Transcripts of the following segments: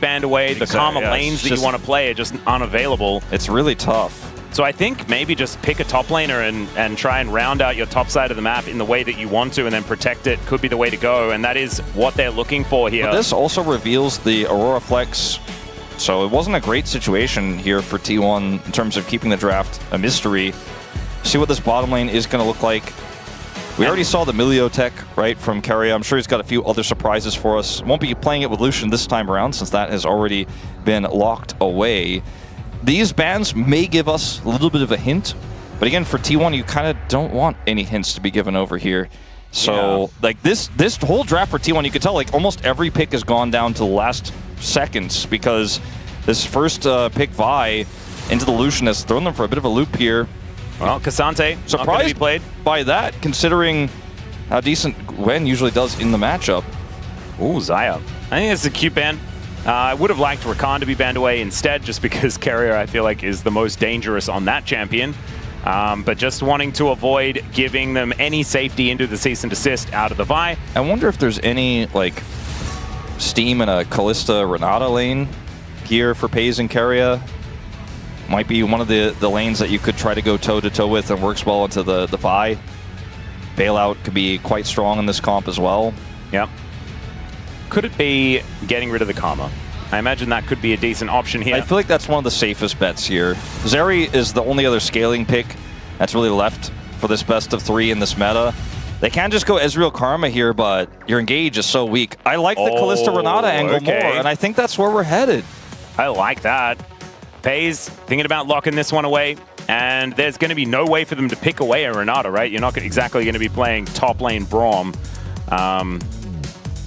banned away. The Karma lanes that you want to play are just unavailable. It's really tough. So I think maybe just pick a top laner and try and round out your top side of the map in the way that you want to and then protect it could be the way to go. And that is what they're looking for here. But this also reveals the Aurora Flex. So it wasn't a great situation here for T1 in terms of keeping the draft a mystery. See what this bottom lane is going to look like. We already saw the Milio tech, right, from Keria. I'm sure he's got a few other surprises for us. Won't be playing it with Lucian this time around since that has already been locked away. These bans may give us a little bit of a hint, but again, for T1, you kind of don't want any hints to be given over here. So, like, this whole draft for T1, you could tell, like, almost every pick has gone down to the last seconds because this first pick Vi into the Lucian has thrown them for a bit of a loop here. Well, Cassante, surprised be played by that, considering how decent Gwen usually does in the matchup. Ooh, Zaya. I think it's a cute ban. I would have liked Rakan to be banned away instead, just because Keria, I feel like, is the most dangerous on that champion. But just wanting to avoid giving them any safety into the cease and desist out of the Vi. I wonder if there's any, like, steam in a Kalista-Renata lane here for Pays and Keria. Might be one of the lanes that you could try to go toe-to-toe with and works well into the Vi. Bailout could be quite strong in this comp as well. Yep. Could it be getting rid of the Karma? I imagine that could be a decent option here. I feel like that's one of the safest bets here. Zeri is the only other scaling pick that's really left for this best of 3 in this meta. They can just go Ezreal Karma here, but your engage is so weak. I like the Kalista-Renata angle more, and I think that's where we're headed. I like that. Pays thinking about locking this one away, and there's going to be no way for them to pick away a Renata, right? You're not exactly going to be playing top lane Braum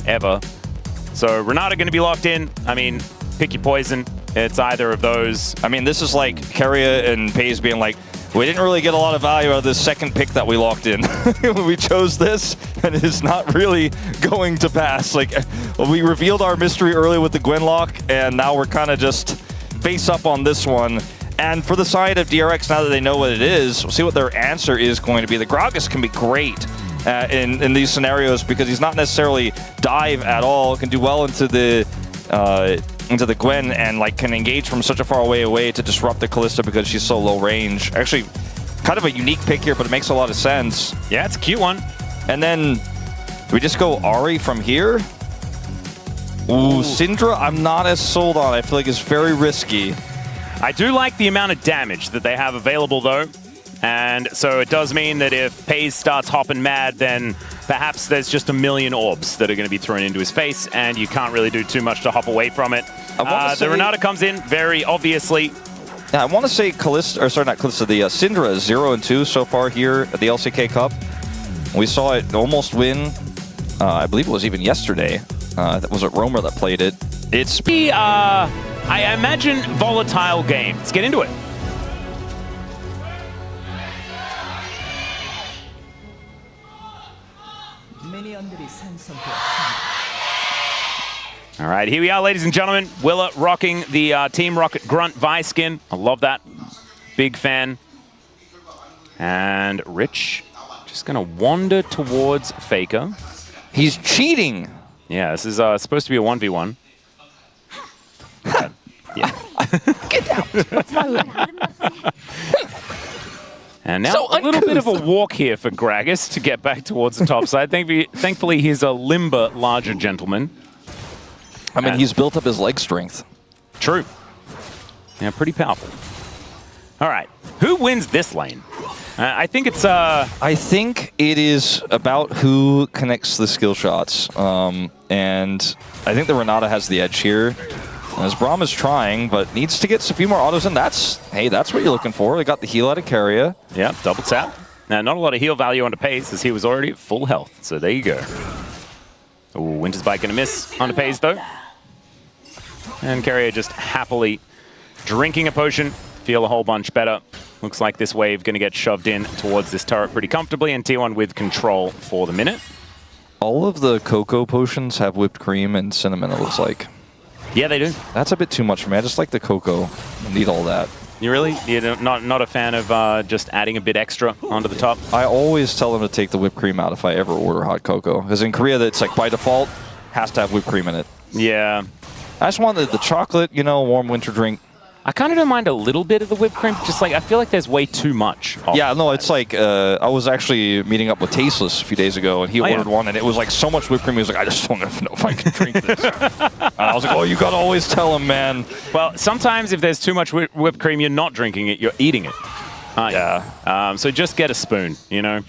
ever. So Renata going to be locked in. I mean, pick your poison. It's either of those. I mean, this is like Keria and Pays being like, we didn't really get a lot of value out of this second pick that we locked in. We chose this, and it's not really going to pass. Like, we revealed our mystery early with the Gwen lock, and now we're kind of just face up on this one. And for the side of DRX, now that they know what it is, we'll see what their answer is going to be. The Gragas can be great in these scenarios because he's not necessarily dive at all. Can do well into the Gwen and like can engage from such a far away to disrupt the Kalista because she's so low range. Actually, kind of a unique pick here, but it makes a lot of sense. Yeah, it's a cute one. And then we just go Ahri from here. Ooh, Syndra, I'm not as sold on. I feel like it's very risky. I do like the amount of damage that they have available, though. And so it does mean that if Pays starts hopping mad, then perhaps there's just a million orbs that are going to be thrown into his face, and you can't really do too much to hop away from it. The Renata comes in very obviously. Yeah, I want to say Kalista, or sorry, not Kalista, the Syndra is 0-2 so far here at the LCK Cup. We saw it almost win. I believe it was even yesterday. That was Romer that played it. It's I imagine volatile game. Let's get into it. All right, here we are, ladies and gentlemen. Willa rocking the Team Rocket Grunt Vi skin. I love that. Big fan. And Rich just going to wander towards Faker. He's cheating. Yeah, this is supposed to be a 1v1. Yeah. Get out. And now a little bit of a walk here for Gragas to get back towards the top side. Thankfully, he's a limber, larger gentleman. I mean, he's built up his leg strength. True. Yeah, pretty powerful. All right. Who wins this lane? I think it's... I think it is about who connects the skill shots. And I think the Renata has the edge here. As Braum is trying, but needs to get a few more autos in. Hey, that's what you're looking for. They got the heal out of Keria. Yeah, double tap. Now, not a lot of heal value onto Pays, as he was already at full health. So there you go. Ooh, Winter's Bite going to miss onto Pays, though. And Keria just happily drinking a potion. Feel a whole bunch better. Looks like this wave going to get shoved in towards this turret pretty comfortably, and T1 with control for the minute. All of the cocoa potions have whipped cream and cinnamon, it looks like. Yeah, they do. That's a bit too much for me. I just like the cocoa. I need all that. You really? You're not a fan of just adding a bit extra onto the top? I always tell them to take the whipped cream out if I ever order hot cocoa. Because in Korea, it's like by default, has to have whipped cream in it. Yeah. I just wanted the chocolate, you know, warm winter drink. I kind of don't mind a little bit of the whipped cream. Just like, I feel like there's way too much. Yeah, no, it's like, I was actually meeting up with Tasteless a few days ago, and he ordered one, and it was like so much whipped cream. He was like, I just don't know if I can drink this. And I was like, oh, you gotta always tell him, man. Well, sometimes if there's too much whipped cream, you're not drinking it, you're eating it. Yeah. So just get a spoon, you know,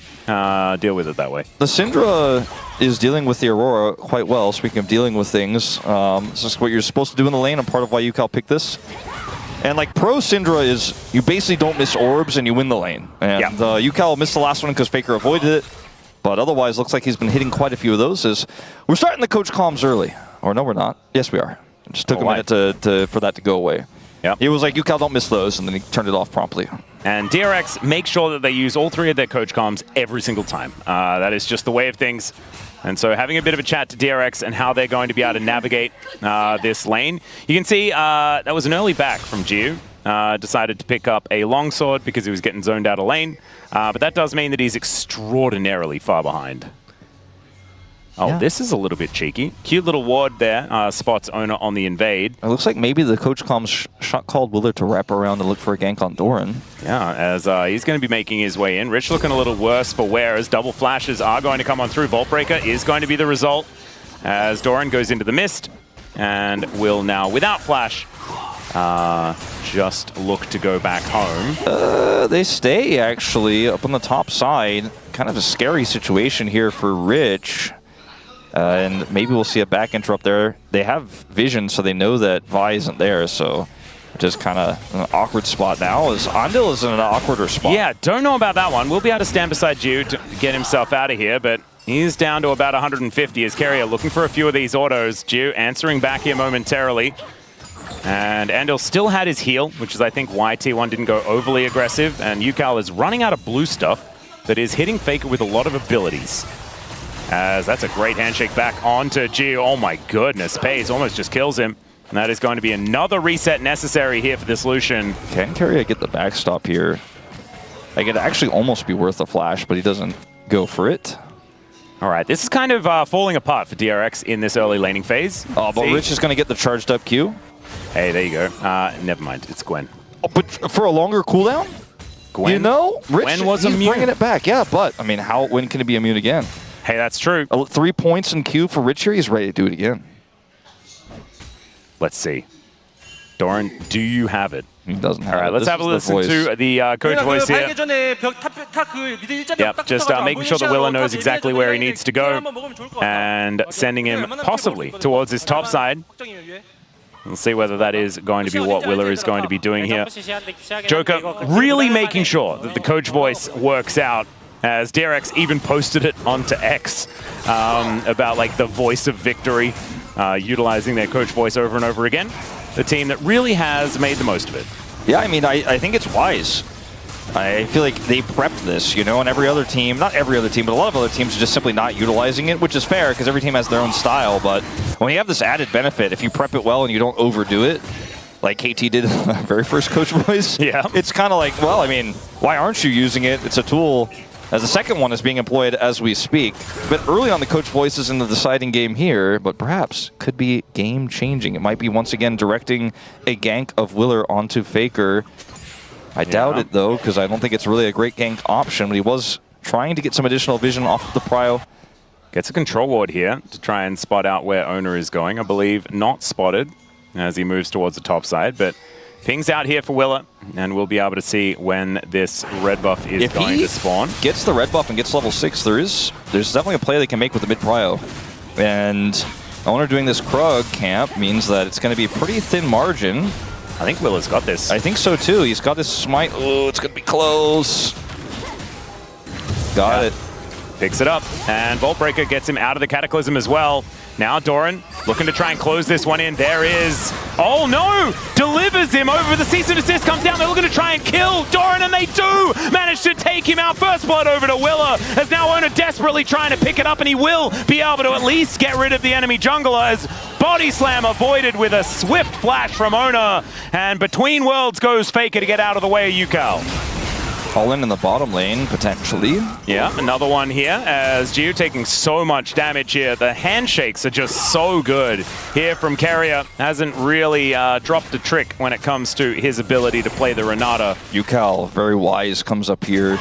deal with it that way. The Syndra is dealing with the Aurora quite well. Speaking of dealing with things, this is what you're supposed to do in the lane, and part of why Ucal picked this. And like pro Syndra is, you basically don't miss orbs and you win the lane. And Ucal missed the last one because Faker avoided it. But otherwise, looks like he's been hitting quite a few of those. We're starting the coach comms early. Or no, we're not. Yes, we are. It just took a minute for that to go away. Yep. He was like, Ucal, don't miss those, and then he turned it off promptly. And DRX make sure that they use all 3 of their coach comms every single time. That is just the way of things. And so having a bit of a chat to DRX and how they're going to be able to navigate this lane. You can see that was an early back from Jiu. Decided to pick up a longsword because he was getting zoned out of lane. But that does mean that he's extraordinarily far behind. Oh, this is a little bit cheeky. Cute little ward there, spots Oner on the invade. It looks like maybe the coach comms shot called Willer to wrap around and look for a gank on Doran. Yeah, as he's going to be making his way in. Rich looking a little worse for wear as double flashes are going to come on through. Vault Breaker is going to be the result as Doran goes into the mist and will now, without flash, just look to go back home. They stay, actually, up on the top side. Kind of a scary situation here for Rich. And maybe we'll see a back interrupt there. They have vision, so they know that Vi isn't there, so just kind of an awkward spot now. As Andil is in an awkwarder spot. Yeah, don't know about that one. We'll be able to stand beside Jiu to get himself out of here, but he's down to about 150 as Keria looking for a few of these autos. Jiu answering back here momentarily. And Andil still had his heal, which is I think why T1 didn't go overly aggressive. And Ucal is running out of blue stuff that is hitting Faker with a lot of abilities. As that's a great handshake back onto Jiu. Oh my goodness, Pays almost just kills him. And that is going to be another reset necessary here for this Lucian. Can Keria get the backstop here? Like, it'd actually almost be worth a flash, but he doesn't go for it. All right, this is kind of falling apart for DRX in this early laning phase. Oh, but Rich is going to get the charged up Q. Hey, there you go. Never mind, it's Gwen. Oh, but for a longer cooldown? Gwen? You know, Rich, Gwen was he's immune. bringing it back. Yeah, but, I mean, when can it be immune again? Hey, that's true. 3 points in Q for Rich here. He's ready to do it again. Let's see. Doran, do you have it? He doesn't have it. All right, let's have a listen to the coach voice here. Yep, just making sure that Willer knows exactly where he needs to go and sending him possibly towards his top side. We'll see whether that is going to be what Willer is going to be doing here. Joker really making sure that the coach voice works out, as DRX even posted it onto X about like the voice of victory, utilizing their coach voice over and over again. The team that really has made the most of it. Yeah, I mean, I think it's wise. I feel like they prepped this, you know, and every other team, not every other team, but a lot of other teams are just simply not utilizing it, which is fair because every team has their own style. But when you have this added benefit, if you prep it well and you don't overdo it, like KT did in the very first coach voice, it's kind of like, well, I mean, why aren't you using it? It's a tool. As the second one is being employed as we speak. But early on, the coach voice is in the deciding game here, but perhaps could be game-changing. It might be once again directing a gank of Willer onto Faker. I doubt it, though, because I don't think it's really a great gank option, but he was trying to get some additional vision off of the prio. Gets a control ward here to try and spot out where Oner is going. I believe not spotted as he moves towards the top side, but pings out here for Willer, and we'll be able to see when this red buff is going to spawn. If he gets the red buff and gets level 6, there's definitely a play they can make with the mid-prio. And Oner doing this Krug camp means that it's going to be a pretty thin margin. I think Willer's got this. I think so, too. He's got this smite. Oh, it's going to be close. Got it. Picks it up, and Vault Breaker gets him out of the Cataclysm as well. Now Doran looking to try and close this one in. There is... Oh no! Delivers him over the cease and desist, comes down. They're looking to try and kill Doran, and they do manage to take him out. First blood over to Willer, as now Oner desperately trying to pick it up, and he will be able to at least get rid of the enemy jungler as body slam avoided with a swift flash from Oner. And between worlds goes Faker to get out of the way of Ucal. All in the bottom lane, potentially. Yeah, another one here as Gio taking so much damage here. The handshakes are just so good here from Keria. Hasn't really dropped a trick when it comes to his ability to play the Renata. Ucal, very wise, comes up here,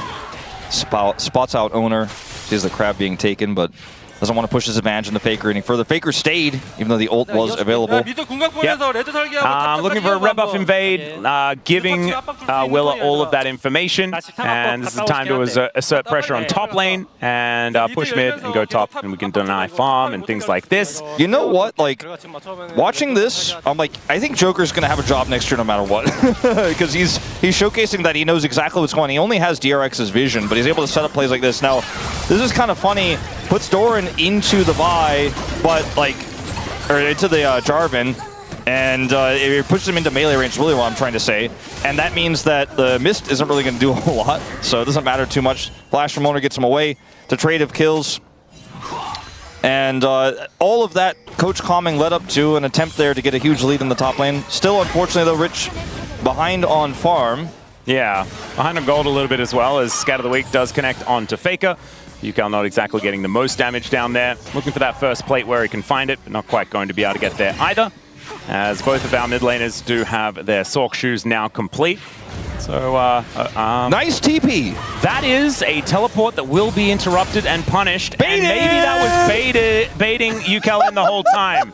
spots out Oner. Sees the crab being taken, but doesn't want to push his advantage in the Faker any further. Faker stayed, even though the ult was available. Yep. Looking for a red buff invade, giving Willa all of that information. And this is the time to assert pressure on top lane and push mid and go top. And we can deny farm and things like this. You know what? Like, watching this, I'm like, I think Joker's going to have a job next year no matter what. Because he's showcasing that he knows exactly what's going on. He only has DRX's vision, but he's able to set up plays like this. Now, this is kind of funny. Puts Doran into the Vi, but or into the Jarvan, and it pushes him into melee range, really what I'm trying to say. And that means that the Mist isn't really going to do a whole lot, so it doesn't matter too much. Flash from Oner gets him away to trade of kills. And all of that coach calming led up to an attempt there to get a huge lead in the top lane. Still, unfortunately, though, Rich behind on farm. Yeah, behind on gold a little bit as well, as Scat of the Week does connect onto Faker. Ucal not exactly getting the most damage down there. Looking for that first plate where he can find it, but not quite going to be able to get there either, as both of our mid laners do have their Sork shoes now complete. So, nice TP! That is a teleport that will be interrupted and punished, and maybe that was baiting Ucal in the whole time.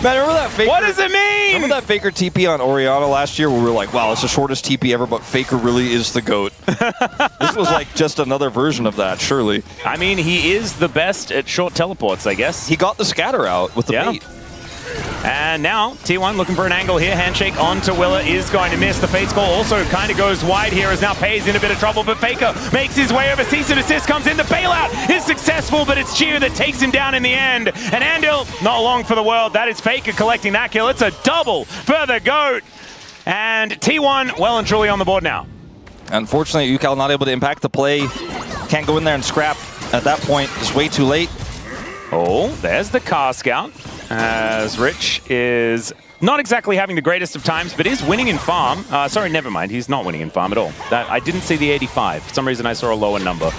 Man, remember that Faker? What does it mean? Remember that Faker TP on Orianna last year where we were like, wow, it's the shortest TP ever, but Faker really is the GOAT. This was like just another version of that, surely. I mean, he is the best at short teleports, I guess. He got the scatter out with the bait. And now, T1 looking for an angle here. Handshake onto Willa is going to miss. The Fate's Call also kind of goes wide here as now Pei's in a bit of trouble, but Faker makes his way over. Cease and Assist comes in. The bailout is successful, but it's Gio that takes him down in the end. And Andil, not long for the world. That is Faker collecting that kill. It's a double for the GOAT. And T1 well and truly on the board now. Unfortunately, Ucal not able to impact the play. Can't go in there and scrap at that point. It's way too late. Oh, there's the car scout. As Rich is not exactly having the greatest of times, but is winning in farm. Sorry, never mind. He's not winning in farm at all. I didn't see the 85. For some reason, I saw a lower number.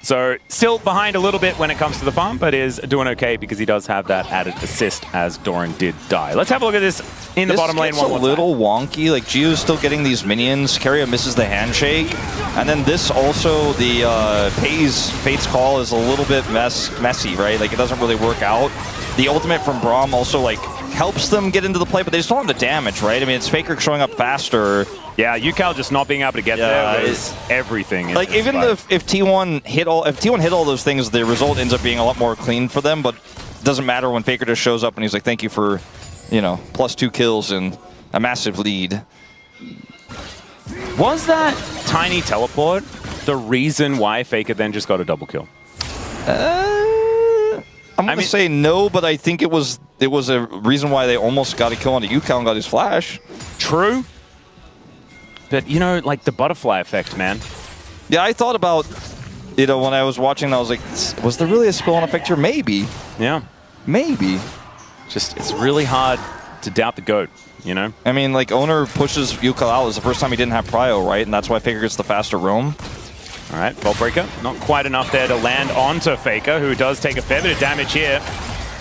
So still behind a little bit when it comes to the farm, but is doing okay because he does have that added assist as Doran did die. Let's have a look at this in the bottom lane one more time. It's a little wonky. Like, Gio's still getting these minions. Keria misses the handshake. And then this also, the Fate's Call is a little bit messy, right? Like, it doesn't really work out. The ultimate from Braum also, like, helps them get into the play, but they just don't have the damage, right? I mean, it's Faker showing up faster. Yeah, Ucal just not being able to get there is everything. Like, even if T1 hit all those things, the result ends up being a lot more clean for them, but it doesn't matter when Faker just shows up and he's like, thank you for, you know, +2 kills and a massive lead. Was that tiny teleport the reason why Faker then just got a double kill? I'm going to say no, but I think it was a reason why they almost got a kill on a Ucal and got his flash. True. But, you know, like the butterfly effect, man. Yeah, I thought about, you know, when I was watching, I was like, was there really a spill-on effect here? Maybe. Yeah. Maybe. Just, it's really hard to doubt the GOAT, you know? I mean, like, Oner pushes Ucal out. It's the first time he didn't have prio, right? And that's why Faker gets the faster roam. All right, Vault Breaker, not quite enough there to land onto Faker, who does take a fair bit of damage here.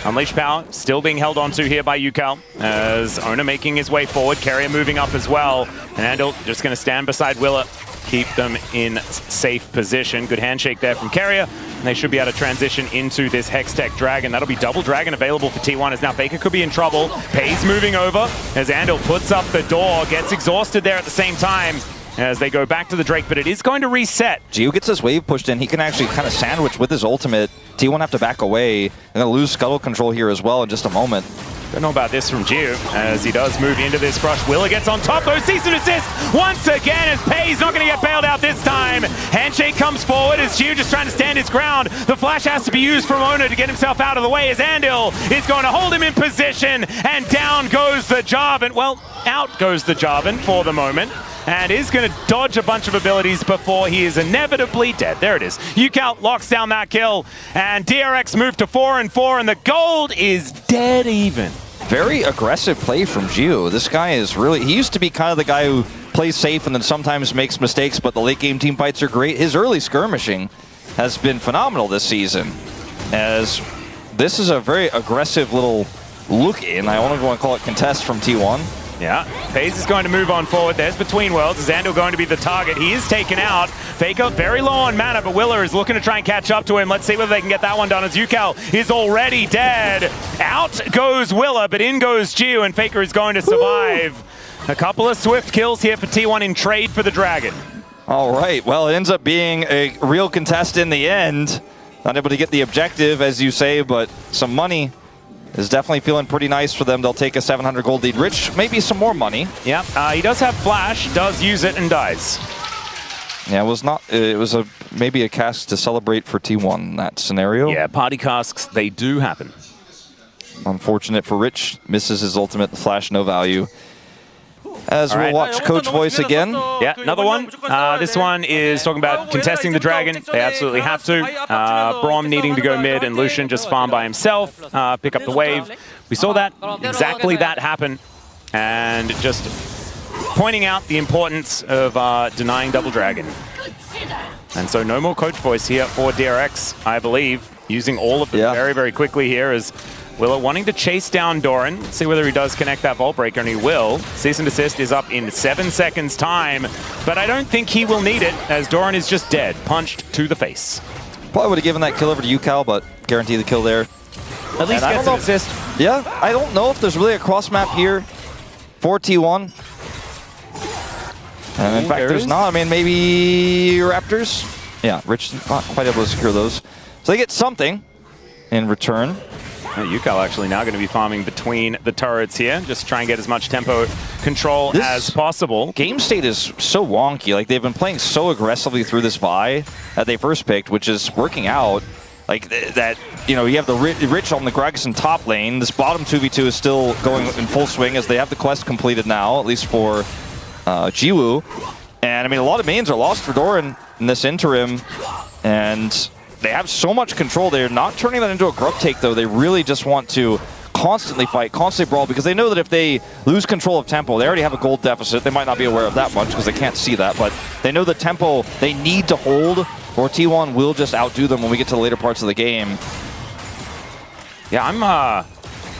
Unleashed Power still being held onto here by Ucal, as Oner making his way forward, Keria moving up as well. And Andil just going to stand beside Willa, keep them in safe position. Good handshake there from Keria, and they should be able to transition into this Hextech Dragon. That'll be double Dragon available for T1, as now Faker could be in trouble. Pei's moving over, as Andil puts up the door, gets exhausted there at the same time, as they go back to the Drake, but it is going to reset. Gio gets his wave pushed in. He can actually kind of sandwich with his ultimate. T1 have to back away. They're going to lose scuttle control here as well in just a moment. Don't know about this from Gio, as he does move into this crush. Willa gets on top, though. Cease and Assist once again, as Pei's not going to get bailed out this time. Handshake comes forward as Gio just trying to stand his ground. The flash has to be used from Oner to get himself out of the way, as Andil is going to hold him in position, and down goes the Jarvan. Well, out goes the Jarvan for the moment, and is going to dodge a bunch of abilities before he is inevitably dead. There it is. Ucal locks down that kill, and DRX moved to 4-4, and the gold is dead even. Very aggressive play from Gio. This guy is really, he used to be kind of the guy who plays safe and then sometimes makes mistakes, but the late game team fights are great. His early skirmishing has been phenomenal this season, as this is a very aggressive little look in. I don't even want to call it contest from T1. Yeah, FaZe is going to move on forward. There's Between Worlds. Zandal going to be the target. He is taken out. Faker very low on mana, but Willer is looking to try and catch up to him. Let's see whether they can get that one done, as Ucal is already dead. Out goes Willer, but in goes Gio, and Faker is going to survive. A couple of swift kills here for T1 in trade for the Dragon. All right, well, it ends up being a real contest in the end. Not able to get the objective, as you say, but some money is definitely feeling pretty nice for them. They'll take a 700 gold lead. Rich, maybe some more money. Yeah, he does have flash, does use it and dies. Yeah, it was not. It was maybe a cast to celebrate for T1 in that scenario. Yeah, party casks, they do happen. Unfortunate for Rich. Misses his ultimate. The flash, no value. As we'll watch Coach Voice again. Yeah, another one. This one is talking about contesting the Dragon. They absolutely have to. Braum needing to go mid and Lucian just farm by himself, pick up the wave. We saw that, exactly that happen. And just pointing out the importance of denying Double Dragon. And so no more Coach Voice here for DRX, I believe. Using all of them very, very quickly here as Willer wanting to chase down Doran, see whether he does connect that Vault Breaker, and he will. Cease and desist is up in 7 seconds time, but I don't think he will need it, as Doran is just dead, punched to the face. Probably would have given that kill over to Ucal, but guarantee the kill there. At least gets an assist. Yeah, I don't know if there's really a cross map here for T1. And in fact, there's not. I mean, maybe Raptors? Yeah, Rich not quite able to secure those. So they get something in return. Ucal actually now going to be farming between the turrets here, just try and get as much tempo control as possible. Game state is so wonky. Like, they've been playing so aggressively through this Vi that they first picked, which is working out. Like, that, you know, you have the Rich on the Gragas in top lane. This bottom 2v2 is still going in full swing as they have the quest completed now, at least for Jiwoo. And, I mean, a lot of mains are lost for Doran in this interim. And they have so much control. They're not turning that into a grub take, though. They really just want to constantly fight, constantly brawl, because they know that if they lose control of tempo, they already have a gold deficit. They might not be aware of that much because they can't see that, but they know the tempo they need to hold, or T1 will just outdo them when we get to the later parts of the game. Yeah, I'm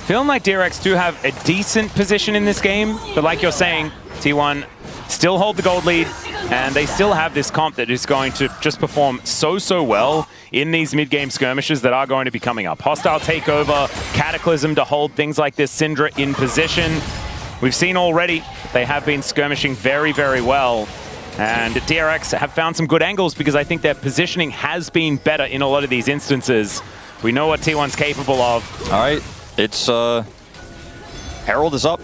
feeling like DRX do have a decent position in this game, but like you're saying, T1 still hold the gold lead, and they still have this comp that is going to just perform so well in these mid-game skirmishes that are going to be coming up. Hostile takeover, Cataclysm to hold things like this Syndra in position. We've seen already they have been skirmishing very, very well. And DRX have found some good angles because I think their positioning has been better in a lot of these instances. We know what T1's capable of. All right, it's Herald is up,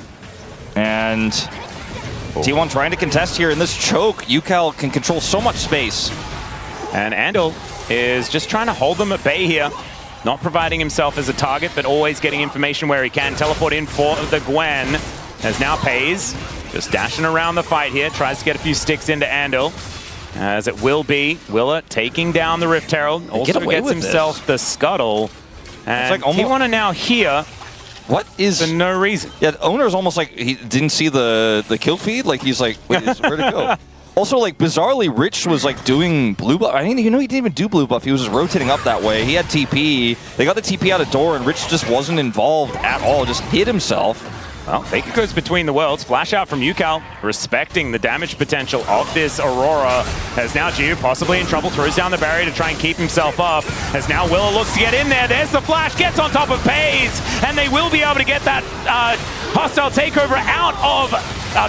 and T1 trying to contest here in this choke. Ucal can control so much space. And Andal is just trying to hold them at bay here. Not providing himself as a target, but always getting information where he can. Teleport in for the Gwen, as now Pays. Just dashing around the fight here. Tries to get a few sticks into Andal. As it will be Willer taking down the Rift Herald. Also gets himself the Scuttle. And like T1 are now here. What is... For no reason. Yeah, Oner's almost like he didn't see the kill feed. Like, he's like, wait, where'd it go? Also, like, bizarrely, Rich was, like, doing blue buff. I didn't even know he didn't even do blue buff. He was just rotating up that way. He had TP. They got the TP out of door, and Rich just wasn't involved at all. Just hid himself. Well, Faker goes between the worlds. Flash out from Ucal, respecting the damage potential of this Aurora. As now Gio possibly in trouble, throws down the barrier to try and keep himself up. As now Willer looks to get in there. There's the flash, gets on top of Pays, and they will be able to get that hostile takeover out of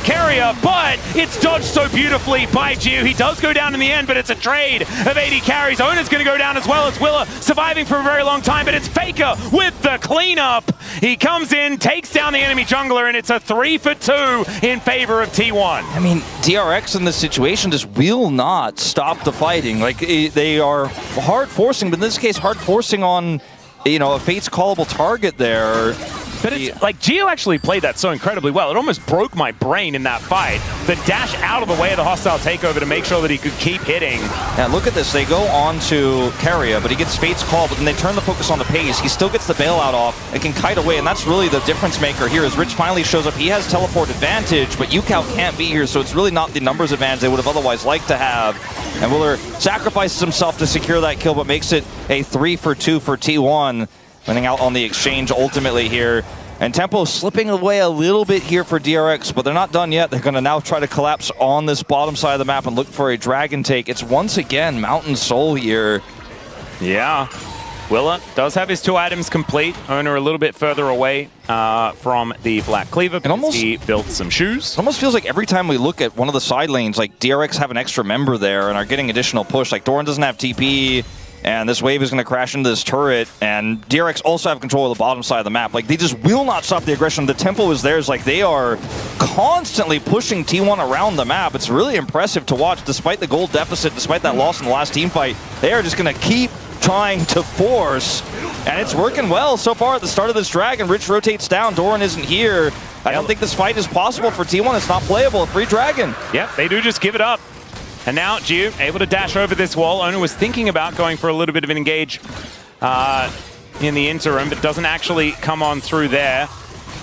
Keria, but it's dodged so beautifully by Gio. He does go down in the end, but it's a trade of 80 carries. Oner's going to go down as well as Willer, surviving for a very long time, but it's Faker with the cleanup. He comes in, takes down the enemy jungler, and it's a 3-for-2 in favor of T1. I mean, DRX in this situation just will not stop the fighting. Like, they are hard forcing, but in this case, hard forcing on, you know, a Fate's callable target there. But it's like Geo actually played that so incredibly well. It almost broke my brain in that fight. The dash out of the way of the hostile takeover to make sure that he could keep hitting. Yeah, look at this. They go on to Keria, but he gets Fate's Call, but then they turn the focus on the pace. He still gets the bailout off. It can kite away, and that's really the difference maker here as Rich finally shows up. He has teleport advantage, but Ucal can't be here, so it's really not the numbers advantage they would have otherwise liked to have. And Willer sacrifices himself to secure that kill, but makes it a 3-for-2 for T1. Winning out on the exchange ultimately here. And tempo slipping away a little bit here for DRX, but they're not done yet. They're going to now try to collapse on this bottom side of the map and look for a dragon take. It's once again Mountain Soul here. Yeah. Willa does have his 2 items complete. Oner a little bit further away from the Black Cleaver because he built some shoes. It almost feels like every time we look at one of the side lanes, like DRX have an extra member there and are getting additional push. Like Doran doesn't have TP. And this wave is going to crash into this turret, and DRX also have control of the bottom side of the map. Like, they just will not stop the aggression. The tempo is theirs. Like, they are constantly pushing T1 around the map. It's really impressive to watch, despite the gold deficit, despite that loss in the last team fight. They are just going to keep trying to force, and it's working well so far at the start of this dragon. Rich rotates down. Doran isn't here. I don't think this fight is possible for T1. It's not playable. A free dragon. Yep, they do just give it up. And now Gio able to dash over this wall. Oner was thinking about going for a little bit of an engage in the interim, but doesn't actually come on through there.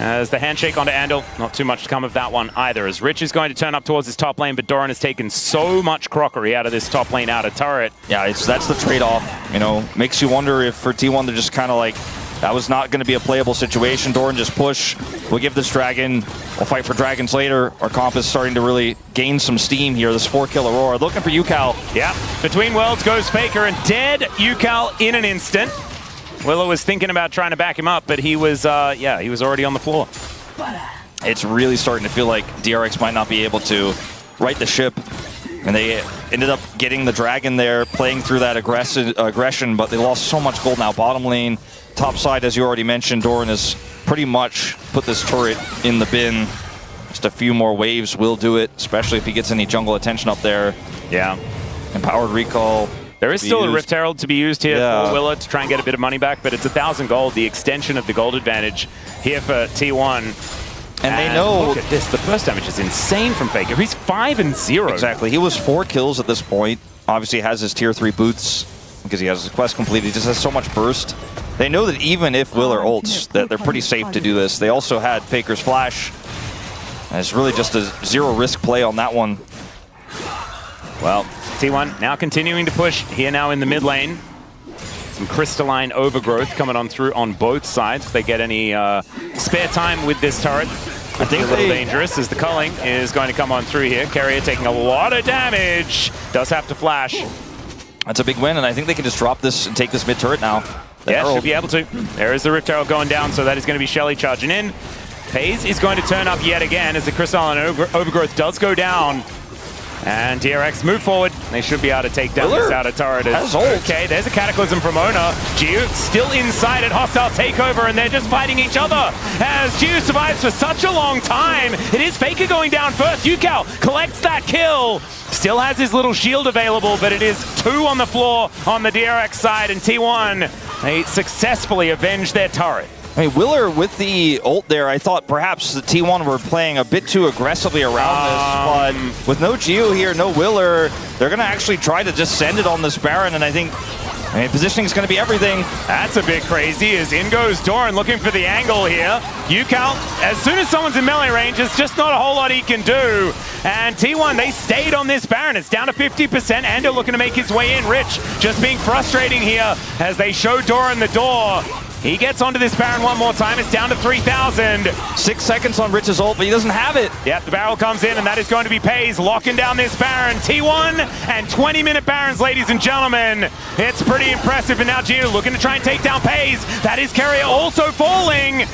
As the handshake onto Andal, not too much to come of that one either. As Rich is going to turn up towards his top lane, but Doran has taken so much crockery out of this top lane outer turret. Yeah, that's the trade-off. You know, makes you wonder if for T1 they're just kind of like, that was not going to be a playable situation. Doran just push. We'll give this dragon. We'll fight for dragons later. Our comp is starting to really gain some steam here. This 4-kill Aurora. Looking for Ucal. Yeah. Between worlds goes Faker and dead Ucal in an instant. Willow was thinking about trying to back him up, but he was, yeah, he was already on the floor. It's really starting to feel like DRX might not be able to right the ship. And they ended up getting the dragon there, playing through that aggression, but they lost so much gold now. Bottom lane, top side, as you already mentioned, Doran has pretty much put this turret in the bin. Just a few more waves will do it, especially if he gets any jungle attention up there. Yeah. Empowered recall. There is still a Rift Herald to be used here for Willa to try and get a bit of money back, but it's 1,000 gold, the extension of the gold advantage here for T1. And they know... Look at this, the burst damage is insane from Faker. He's 5-0. Exactly, he was 4 kills at this point. Obviously has his tier 3 boots because he has his quest completed. He just has so much burst. They know that even if Willer ults, that they're pretty safe to do this. They also had Faker's flash. And it's really just a zero risk play on that one. Well, T1 now continuing to push here now in the mid lane. Some crystalline overgrowth coming on through on both sides. If they get any spare time with this turret, I think a little dangerous as the culling is going to come on through here. Keria taking a lot of damage. Does have to flash. That's a big win, and I think they can just drop this and take this mid turret now. Yeah, should be able to. There is the Rift Herald going down, so that is going to be Shelly charging in. FaZe is going to turn up yet again as the crystalline overgrowth does go down. And DRX move forward. They should be able to take down this outer turret. Okay, there's a Cataclysm from Oner. Gio still inside at hostile takeover, and they're just fighting each other. As Gio survives for such a long time, it is Faker going down first. Ucal collects that kill. Still has his little shield available, but it is 2 on the floor on the DRX side, and T1, they successfully avenge their turret. I mean, Willer with the ult there, I thought perhaps the T1 were playing a bit too aggressively around this, but with no Gio here, no Willer, they're going to actually try to just send it on this Baron, and I think positioning is going to be everything. That's a bit crazy, as in goes Doran looking for the angle here. Ucal, as soon as someone's in melee range, there's just not a whole lot he can do. And T1, they stayed on this Baron. It's down to 50%. Ando looking to make his way in. Rich just being frustrating here as they show Doran the door. He gets onto this Baron one more time. It's down to 3,000. 6 seconds on Rich's ult, but he doesn't have it. Yeah, the barrel comes in, and that is going to be FaZe locking down this Baron. T1 and 20-minute Barons, ladies and gentlemen. It's pretty impressive. And now Gio looking to try and take down FaZe. That is Keria also falling.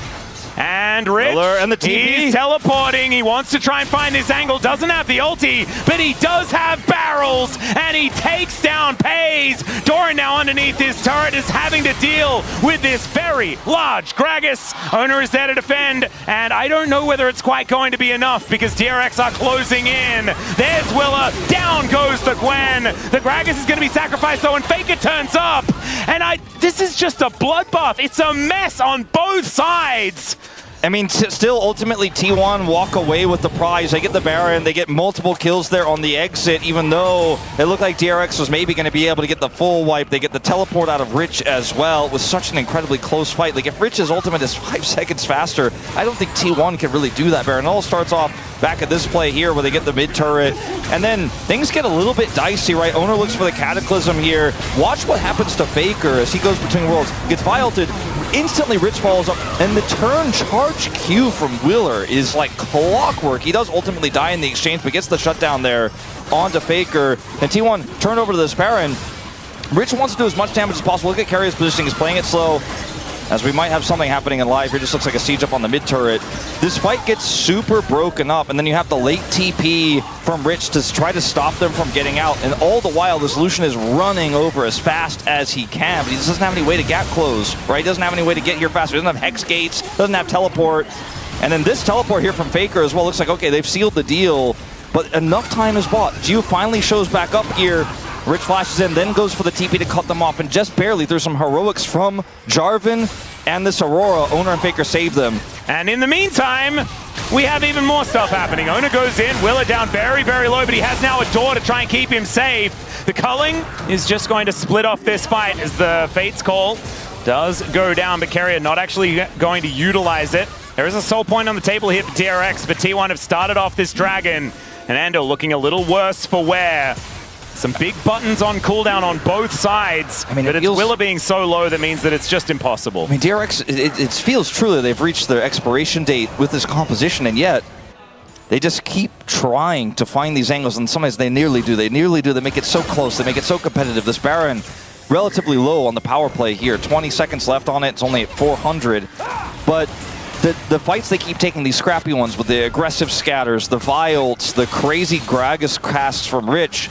And Rich, and the he's teleporting. He wants to try and find this angle. Doesn't have the ulti, but he does have barrels, and he takes down FaZe. Doran now underneath this turret is having to deal with this very large Gragas. Oner is there to defend, and I don't know whether it's quite going to be enough because DRX are closing in. There's Willa. Down goes the Gwen. The Gragas is going to be sacrificed, though, and Faker turns up. And this is just a bloodbath. It's a mess on both sides. I mean, still, ultimately, T1 walk away with the prize. They get the Baron. They get multiple kills there on the exit, even though it looked like DRX was maybe going to be able to get the full wipe. They get the teleport out of Rich as well. It was such an incredibly close fight. Like, if Rich's ultimate is 5 seconds faster, I don't think T1 can really do that. Baron all starts off back at this play here where they get the mid turret. And then things get a little bit dicey, right? Oner looks for the Cataclysm here. Watch what happens to Faker as he goes between worlds. Gets vi-ulted. Instantly, Rich follows up, and the turn charge Q from Willer is like clockwork. He does ultimately die in the exchange, but gets the shutdown there onto Faker. And T1 turn over to this Baron. Rich wants to do as much damage as possible. Look at Keria's positioning. He's playing it slow, as we might have something happening in live. Here just looks like a siege up on the mid turret. This fight gets super broken up, and then you have the late TP from Rich to try to stop them from getting out. And all the while, this Lucian is running over as fast as he can, but he just doesn't have any way to gap close, right? He doesn't have any way to get here faster. He doesn't have hex gates, doesn't have teleport. And then this teleport here from Faker as well looks like, okay, they've sealed the deal, but enough time is bought. Gio finally shows back up here. Rich flashes in, then goes for the TP to cut them off, and just barely through some heroics from Jarvan and this Aurora, Oner and Faker save them. And in the meantime, we have even more stuff happening. Oner goes in, Willer down very, very low, but he has now a door to try and keep him safe. The culling is just going to split off this fight as the Fate's Call does go down, but Keria not actually going to utilize it. There is a soul point on the table here for DRX, but T1 have started off this Dragon, and Ando looking a little worse for wear. Some big buttons on cooldown on both sides, I mean, but it's Willer being so low that means that it's just impossible. I mean, DRX, it feels truly they've reached their expiration date with this composition, and yet they just keep trying to find these angles, and sometimes they nearly do. They make it so close. They make it so competitive. This Baron, relatively low on the power play here. 20 seconds left on it. It's only at 400. But the fights they keep taking, these scrappy ones with the aggressive scatters, the vi-ults, the crazy Gragas casts from Rich,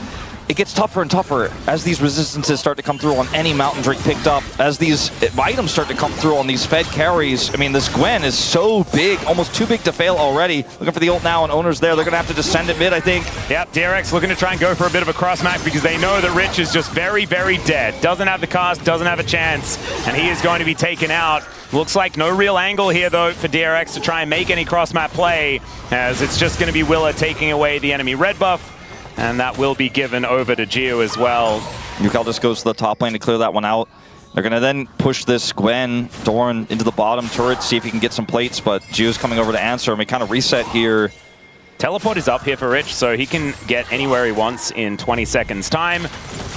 it gets tougher and tougher as these resistances start to come through on any mountain drink picked up, as these items start to come through on these fed carries. I mean, this Gwen is so big, almost too big to fail already. Looking for the ult now, and Oner's there. They're going to have to just send it mid, I think. Yep, DRX looking to try and go for a bit of a cross-match because they know that Rich is just very, very dead. Doesn't have the cast, doesn't have a chance, and he is going to be taken out. Looks like no real angle here, though, for DRX to try and make any cross-map play, as it's just going to be Willer taking away the enemy red buff. And that will be given over to Gio as well. Ucal just goes to the top lane to clear that one out. They're going to then push this Gwen, Doran into the bottom turret, see if he can get some plates, but Gio's coming over to answer him. We kind of reset here. Teleport is up here for Rich, so he can get anywhere he wants in 20 seconds time.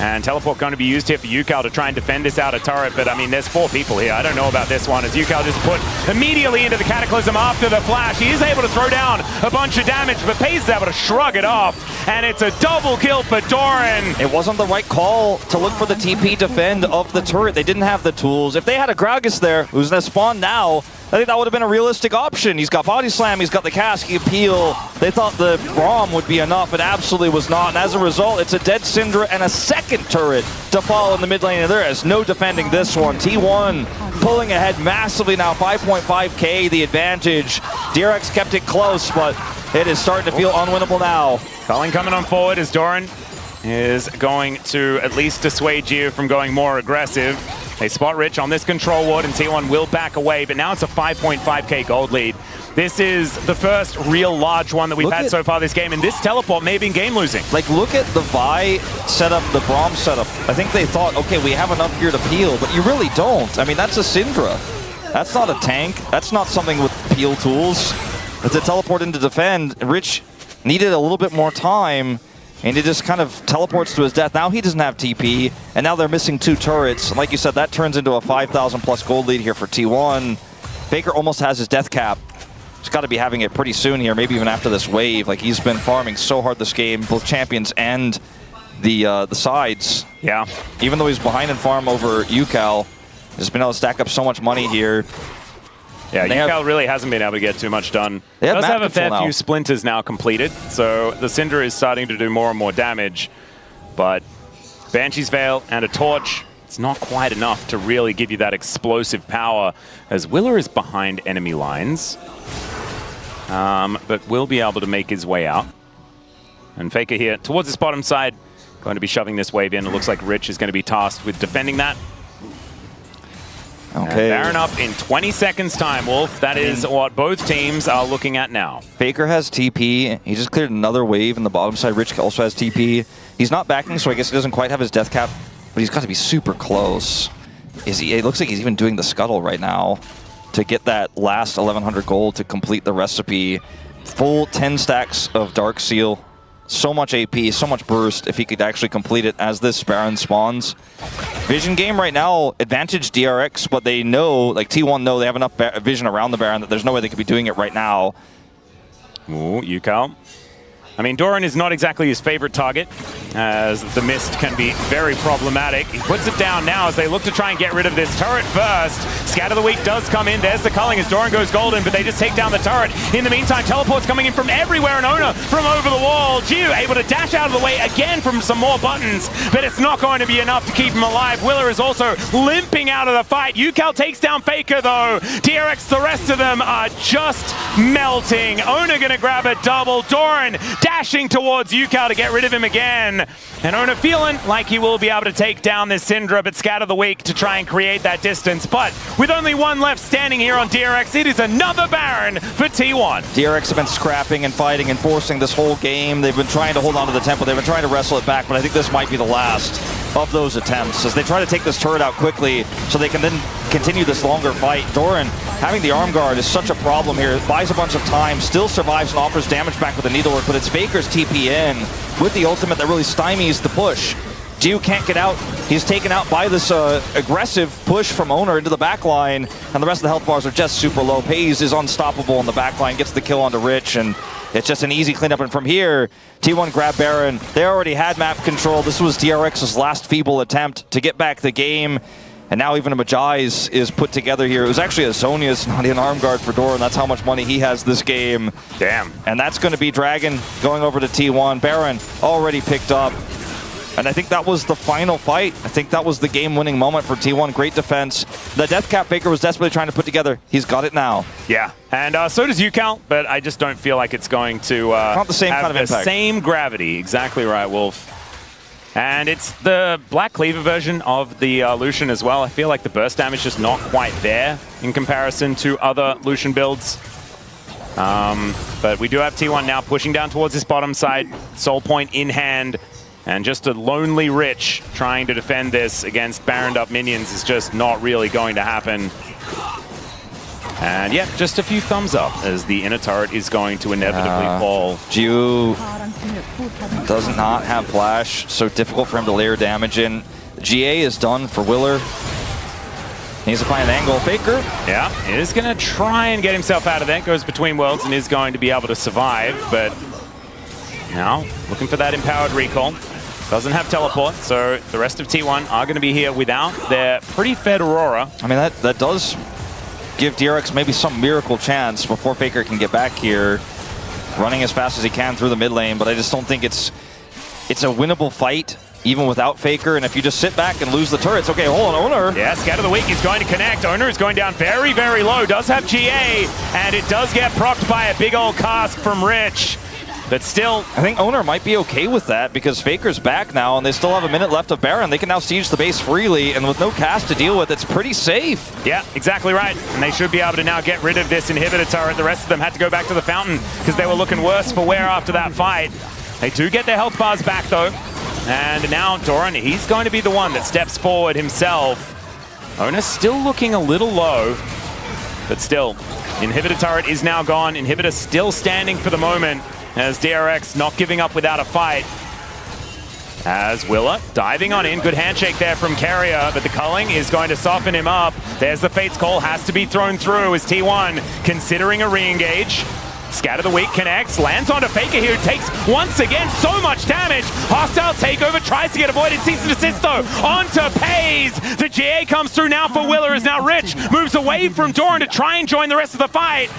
And teleport going to be used here for Ucal to try and defend this outer turret, but I mean, there's 4 people here. I don't know about this one, as Ucal just put immediately into the Cataclysm after the flash. He is able to throw down a bunch of damage, but Pace is able to shrug it off, and it's a double kill for Doran. It wasn't the right call to look for the TP defend of the turret. They didn't have the tools. If they had a Gragas there, who's going to spawn now, I think that would have been a realistic option. He's got Body Slam, he's got the cast, he can peel. They thought the Braum would be enough. It absolutely was not. And as a result, it's a dead Syndra and a second turret to fall in the mid lane. And there is no defending this one. T1 pulling ahead massively now, 5.5k the advantage. DRX kept it close, but it is starting to feel unwinnable now. Culling coming on forward as Doran is going to at least dissuade Gio from going more aggressive. They spot Rich on this control ward, and T1 will back away, but now it's a 5.5k gold lead. This is the first real large one that we've had so far this game, and this teleport may have been game losing. Like, look at the Vi setup, the Braum setup. I think they thought, okay, we have enough here to peel, but you really don't. I mean, that's a Syndra. That's not a tank. That's not something with peel tools. It's a teleport into defend. Rich needed a little bit more time, and he just kind of teleports to his death. Now he doesn't have TP, and now they're missing 2 turrets. And like you said, that turns into a 5,000 plus gold lead here for T1. Faker almost has his death cap. He's got to be having it pretty soon here, maybe even after this wave. Like, he's been farming so hard this game, both champions and the sides. Yeah. Even though he's behind in farm over Ucal, he's been able to stack up so much money here. Yeah, Ucal really hasn't been able to get too much done. He does have a fair few splinters now completed, so the Cinder is starting to do more and more damage. But Banshee's Veil and a Torch, it's not quite enough to really give you that explosive power, as Willer is behind enemy lines. But will be able to make his way out. And Faker here towards this bottom side, going to be shoving this wave in. It looks like Rich is going to be tasked with defending that. Okay. Baron up in 20 seconds time, Wolf. That is what both teams are looking at now. Faker has TP. He just cleared another wave in the bottom side. Rich also has TP. He's not backing, so I guess he doesn't quite have his death cap, but he's got to be super close. It looks like he's even doing the scuttle right now to get that last 1100 gold to complete the recipe. Full 10 stacks of Dark Seal. So much AP, so much burst if he could actually complete it as this Baron spawns. Vision game right now, advantage DRX, but they know, like T1 know they have enough vision around the Baron that there's no way they could be doing it right now. Ooh, Ucal. I mean, Doran is not exactly his favorite target, as the mist can be very problematic. He puts it down now as they look to try and get rid of this turret first. Scatter the Weak does come in. There's the culling as Doran goes golden, but they just take down the turret. In the meantime, teleports coming in from everywhere, and Oner from over the wall. Jiu able to dash out of the way again from some more buttons, but it's not going to be enough to keep him alive. Willer is also limping out of the fight. Ucal takes down Faker, though. DRX, the rest of them are just melting. Oner gonna grab a double. Doran dashing towards Ucal to get rid of him again. And Oner feeling like he will be able to take down this Syndra, but Scatter the Weak to try and create that distance. But with only one left standing here on DRX, it is another Baron for T1. DRX have been scrapping and fighting and forcing this whole game. They've been trying to hold on to the tempo. They've been trying to wrestle it back, but I think this might be the last of those attempts as they try to take this turret out quickly so they can then continue this longer fight. Doran having the arm guard is such a problem here. It buys a bunch of time, still survives and offers damage back with the needlework, but it's Faker's TP in with the ultimate that really stymies the push. Jiu can't get out. He's taken out by this aggressive push from Oner into the backline, and the rest of the health bars are just super low. Pays is unstoppable in the backline, gets the kill onto Rich, and it's just an easy cleanup. And from here, T1 grab Baron. They already had map control. This was DRX's last feeble attempt to get back the game. And now even a Magi's is put together here. It was actually a Zhonya's, not an arm guard for Doran. That's how much money he has this game. Damn. And that's going to be Dragon going over to T1. Baron already picked up. And I think that was the final fight. I think that was the game-winning moment for T1. Great defense. The death cap Faker was desperately trying to put together. He's got it now. Yeah, and so does Ucal, but I just don't feel like it's going to not the same have kind of impact. The same gravity. Exactly right, Wolf. And it's the Black Cleaver version of the Lucian as well. I feel like the burst damage is not quite there in comparison to other Lucian builds. But we do have T1 now pushing down towards this bottom side. Soul Point in hand. And just a lonely Rich trying to defend this against Baroned up minions is just not really going to happen. And yeah, just a few thumbs up as the inner turret is going to inevitably fall. Jiu does not have flash, so difficult for him to layer damage in. GA is done for Willer. He needs to find an angle. Faker. Yeah, is going to try and get himself out of there. Goes between worlds and is going to be able to survive, but now looking for that empowered recall. Doesn't have teleport, so the rest of T1 are going to be here without their pretty fed Aurora. I mean, that does give DRX maybe some miracle chance before Faker can get back here. Running as fast as he can through the mid lane, but I just don't think it's a winnable fight, even without Faker. And if you just sit back and lose the turrets, okay, hold on, Oner. Yeah, Scatter the Weak is going to connect. Oner is going down very, very low. Does have GA, and it does get procced by a big old cask from Rich. But still, I think Oner might be okay with that because Faker's back now and they still have a minute left of Baron. They can now siege the base freely, and with no cast to deal with, it's pretty safe. Yeah, exactly right. And they should be able to now get rid of this inhibitor turret. The rest of them had to go back to the fountain because they were looking worse for wear after that fight. They do get their health bars back though. And now Doran, he's going to be the one that steps forward himself. Oner still looking a little low, but still, inhibitor turret is now gone. Inhibitor still standing for the moment. As DRX not giving up without a fight. As Willer diving on in. Good handshake there from Keria, but the culling is going to soften him up. There's the Fate's Call, has to be thrown through as T1 considering a re-engage. Scatter the Weak connects, lands onto Faker here, who takes once again so much damage. Hostile takeover, tries to get avoided, cease and desist though, onto Pays. The GA comes through now for Willer as now Rich moves away from Doran to try and join the rest of the fight.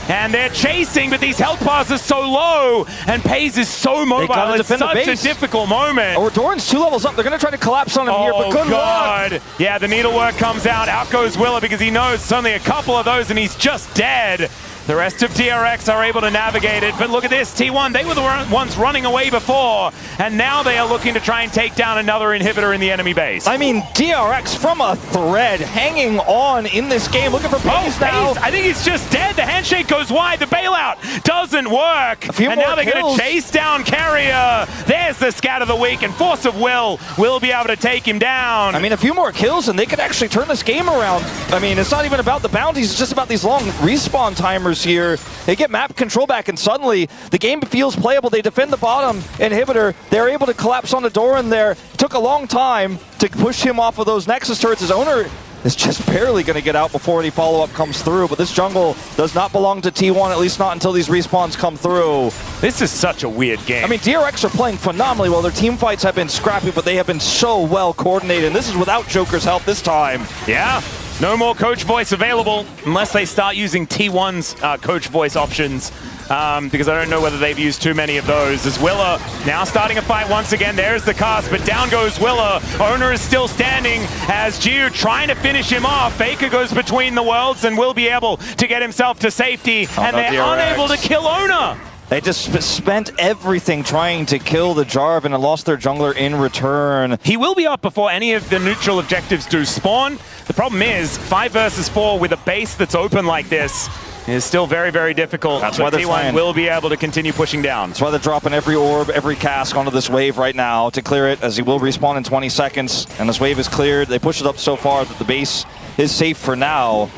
And they're chasing, but these health bars are so low, and Pays is so mobile. It's such a difficult moment. Oh, Doran's 2 levels up. They're going to try to collapse on him here, but good luck. Yeah, the needlework comes out. Out goes Willer because he knows it's only a couple of those, and he's just dead. The rest of DRX are able to navigate it, but look at this, T1, they were the ones running away before, and now they are looking to try and take down another inhibitor in the enemy base. I mean, DRX from a thread, hanging on in this game, looking for pace now. I think he's just dead. The handshake goes wide. The bailout doesn't work. And now they're going to chase down Keria. There's the scat of the week, and Force of Will be able to take him down. I mean, a few more kills, and they could actually turn this game around. I mean, it's not even about the bounties. It's just about these long respawn timers here. They get map control back, and suddenly the game feels playable. They defend the bottom inhibitor. They're able to collapse on the door in there. Took a long time to push him off of those Nexus turrets. His Oner is just barely going to get out before any follow-up comes through. But this jungle does not belong to T1, at least not until these respawns come through. This is such a weird game. I mean, DRX are playing phenomenally well. Their team fights have been scrappy, but they have been so well coordinated. And this is without Joker's help this time. Yeah. No more coach voice available unless they start using T1's coach voice options. Because I don't know whether they've used too many of those. As Willa now starting a fight once again. There's the cast, but down goes Willa. Oner is still standing as Gio trying to finish him off. Faker goes between the worlds and will be able to get himself to safety. And they're DRX. unable to kill Oner. They just spent everything trying to kill the Jarvan and lost their jungler in return. He will be up before any of the neutral objectives do spawn. The problem is 5 versus 4 with a base that's open like this is still very, very difficult. That's why they're T1 will be able to continue pushing down. That's why they're dropping every orb, every cask onto this wave right now to clear it, as he will respawn in 20 seconds. And this wave is cleared. They push it up so far that the base is safe for now.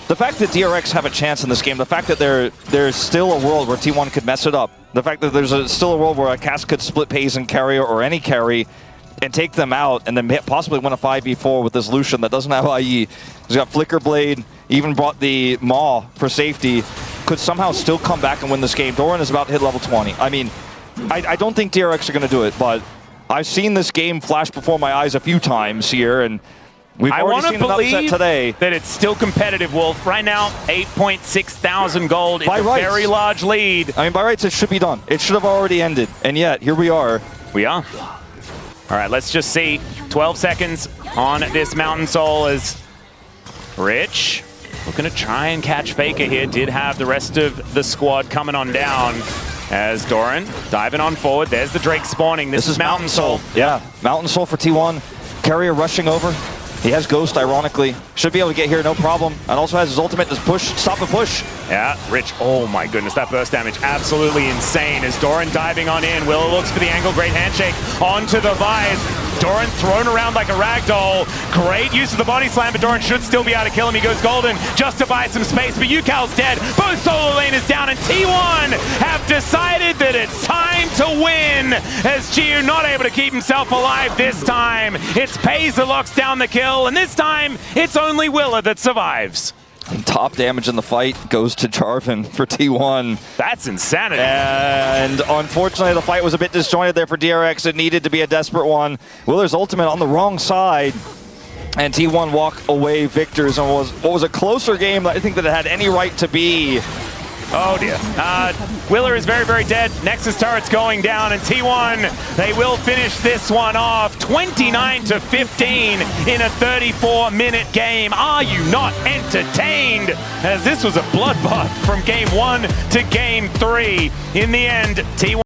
The fact that DRX have a chance in this game, the fact that there's still a world where T1 could mess it up, the fact that there's still a world where a cast could split Pays and Keria or any carry and take them out and then possibly win a 5v4 with this Lucian that doesn't have IE. He's got Flicker Blade, even brought the Maw for safety, could somehow still come back and win this game. Doran is about to hit level 20. I mean, I don't think DRX are going to do it, but I've seen this game flash before my eyes a few times here, and we've already seen an upset today. That it's still competitive, Wolf. Right now, 8.6 thousand gold. It's a very large lead. I mean, by rights, it should be done. It should have already ended, and yet, here we are. We are. All right, let's just see. 12 seconds on this Mountain Soul as Rich looking to try and catch Faker here. Did have the rest of the squad coming on down as Doran diving on forward. There's the Drake spawning. This is Mountain Soul. Yeah, Mountain Soul for T1. Keria rushing over. He has Ghost, ironically. Should be able to get here, no problem. And also has his ultimate to push, stop the push. Yeah, Rich, oh my goodness, that burst damage, absolutely insane. As Doran diving on in, Willow looks for the angle, great handshake onto the Vice. Doran thrown around like a ragdoll. Great use of the body slam, but Doran should still be able to kill him. He goes golden just to buy some space, but Ucal's dead. Both solo laners down, and T1 have decided that it's time to win. As Gio not able to keep himself alive this time. It's Pays that locks down the kill, and this time it's only Willa that survives. And top damage in the fight goes to Jarvan for T1. That's insanity. And unfortunately, the fight was a bit disjointed there for DRX. It needed to be a desperate one. Willer's ultimate on the wrong side. And T1 walk away victors on what was a closer game that I think that it had any right to be. Oh dear. Willer is very, very dead. Nexus turret's going down, and T1, they will finish this one off 29-15 in a 34-minute game. Are you not entertained? As this was a bloodbath from game 1 to game 3. In the end, T1